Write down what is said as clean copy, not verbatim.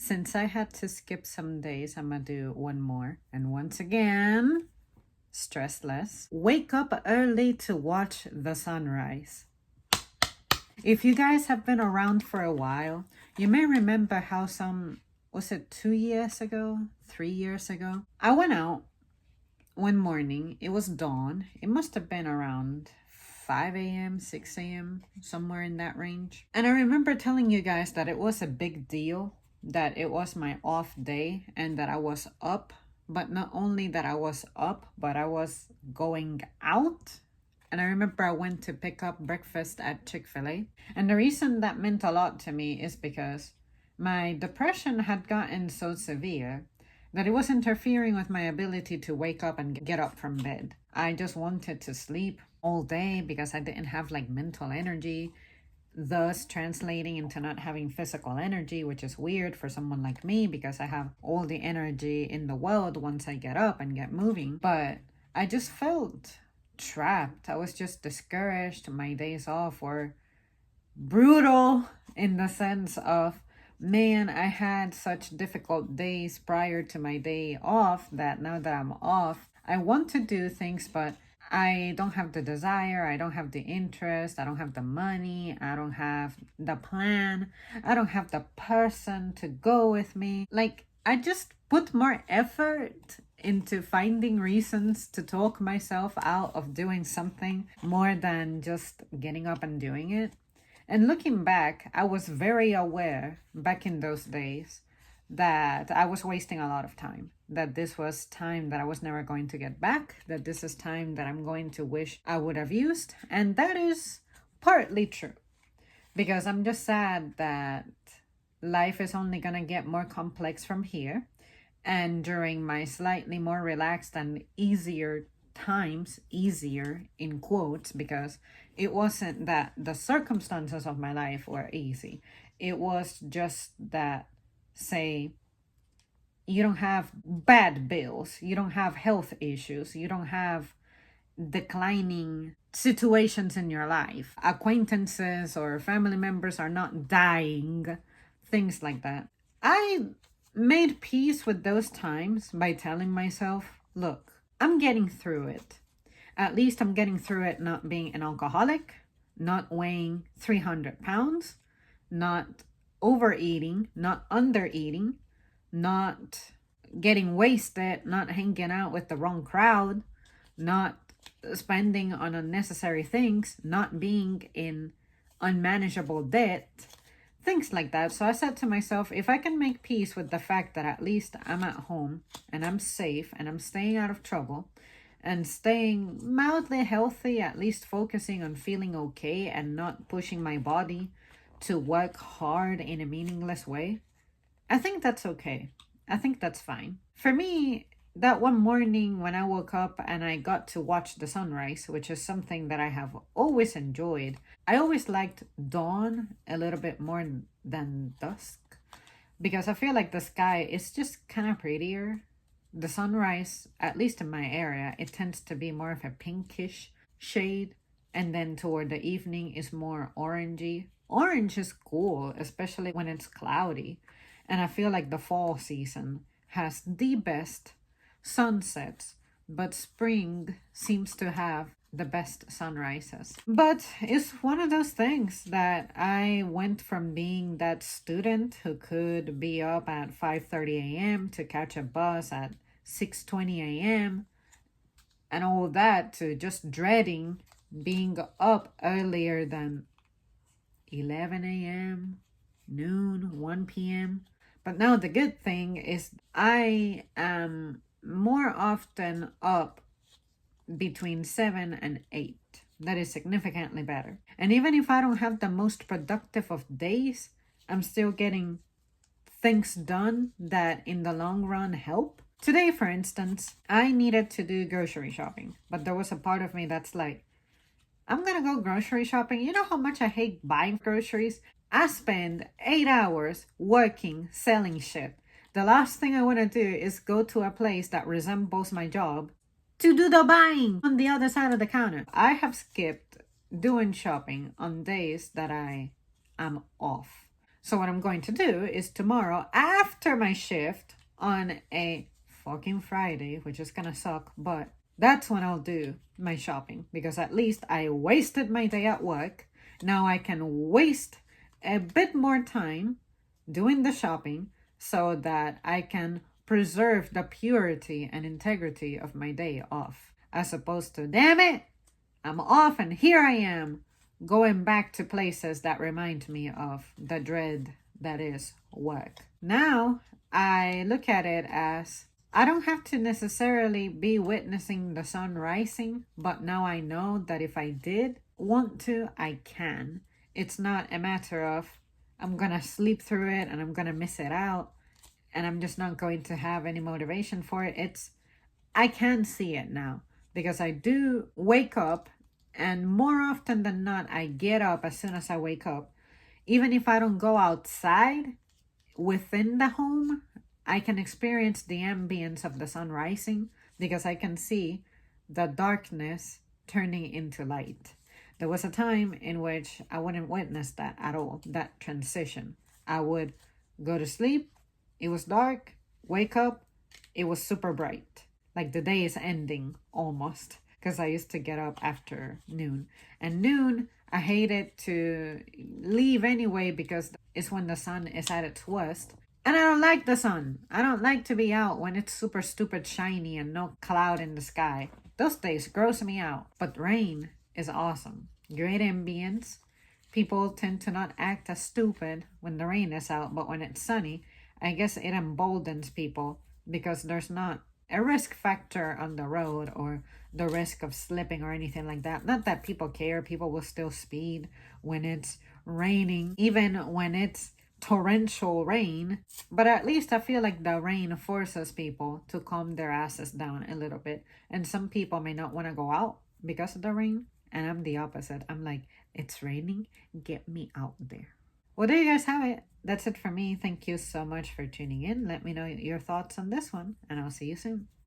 Since I had to skip some days, I'm gonna do one more. And once again, stress less. Wake up early to watch the sunrise. If you guys have been around for a while, you may remember how was it 2 years ago, 3 years ago? I went out one morning. It was dawn. It must have been around 5 a.m., 6 a.m., somewhere in that range. And I remember telling you guys that it was a big deal, that it was my off day and that I was up. But not only that I was up, but I was going out. And I remember I went to pick up breakfast at Chick-fil-A. And the reason that meant a lot to me is because my depression had gotten so severe that it was interfering with my ability to wake up and get up from bed. I just wanted to sleep all day because I didn't have like mental energy, thus translating into not having physical energy, which is weird for someone like me because I have all the energy in the world once I get up and get moving. But I just felt trapped. I was just discouraged. My days off were brutal in the sense of, man, I had such difficult days prior to my day off that now that I'm off, I want to do things, but I don't have the desire, I don't have the interest, I don't have the money, I don't have the plan, I don't have the person to go with me. Like, I just put more effort into finding reasons to talk myself out of doing something more than just getting up and doing it. And looking back, I was very aware back in those days that I was wasting a lot of time, that this was time that I was never going to get back, that this is time that I'm going to wish I would have used. And that is partly true, because I'm just sad that life is only going to get more complex from here. And during my slightly more relaxed and easier times, easier in quotes, because it wasn't that the circumstances of my life were easy. It was just that, say, you don't have bad bills, you don't have health issues, you don't have declining situations in your life, acquaintances or family members are not dying, things like that. I made peace with those times by telling myself, look, I'm getting through it. At least I'm getting through it not being an alcoholic, not weighing 300 pounds, not overeating, not undereating, not getting wasted, not hanging out with the wrong crowd, not spending on unnecessary things, not being in unmanageable debt, things like that. So I said to myself, if I can make peace with the fact that at least I'm at home and I'm safe and I'm staying out of trouble and staying mildly healthy, at least focusing on feeling okay and not pushing my body to work hard in a meaningless way, I think that's okay. I think that's fine. For me, that one morning when I woke up and I got to watch the sunrise, which is something that I have always enjoyed. I always liked dawn a little bit more than dusk because I feel like the sky is just kind of prettier. The sunrise, at least in my area, it tends to be more of a pinkish shade, and then toward the evening is more orangey. Orange is cool, especially when it's cloudy. And I feel like the fall season has the best sunsets, but spring seems to have the best sunrises. But it's one of those things that I went from being that student who could be up at 5:30 a.m. to catch a bus at 6:20 a.m. and all that to just dreading being up earlier than 11 a.m., noon, 1 p.m. But now the good thing is I am more often up between 7 and 8. That is significantly better. And even if I don't have the most productive of days, I'm still getting things done that in the long run help. Today, for instance, I needed to do grocery shopping, but there was a part of me that's like, I'm gonna go grocery shopping. You know how much I hate buying groceries? I spend 8 hours working, selling shit. The last thing I want to do is go to a place that resembles my job to do the buying on the other side of the counter. I have skipped doing shopping on days that I am off. So what I'm going to do is tomorrow, after after my shift on a fucking Friday, which is gonna suck, but that's when I'll do my shopping because at least I wasted my day at work. Now I can waste a bit more time doing the shopping so that I can preserve the purity and integrity of my day off. As opposed to, damn it, I'm off and here I am going back to places that remind me of the dread that is work. Now I look at it as I don't have to necessarily be witnessing the sun rising, but now I know that if I did want to, I can. It's not a matter of I'm gonna sleep through it and I'm gonna miss it out and I'm just not going to have any motivation for it. It's I can see it now because I do wake up, and more often than not, I get up as soon as I wake up. Even if I don't go outside within the home, I can experience the ambience of the sun rising because I can see the darkness turning into light. There was a time in which I wouldn't witness that at all, that transition. I would go to sleep, it was dark, wake up, it was super bright. Like the day is ending almost because I used to get up after noon. And noon, I hated to leave anyway because it's when the sun is at its worst. And I don't like the sun. I don't like to be out when it's super stupid shiny and no cloud in the sky. Those days gross me out. But rain is awesome. Great ambience. People tend to not act as stupid when the rain is out, but when it's sunny, I guess it emboldens people because there's not a risk factor on the road or the risk of slipping or anything like that. Not that people care. People will still speed when it's raining, even when it's torrential rain. But at least I feel like the rain forces people to calm their asses down a little bit. And some people may not want to go out because of the rain. And I'm the opposite. I'm like, it's raining. Get me out there. Well, there you guys have it. That's it for me. Thank you so much for tuning in. Let me know your thoughts on this one, and I'll see you soon.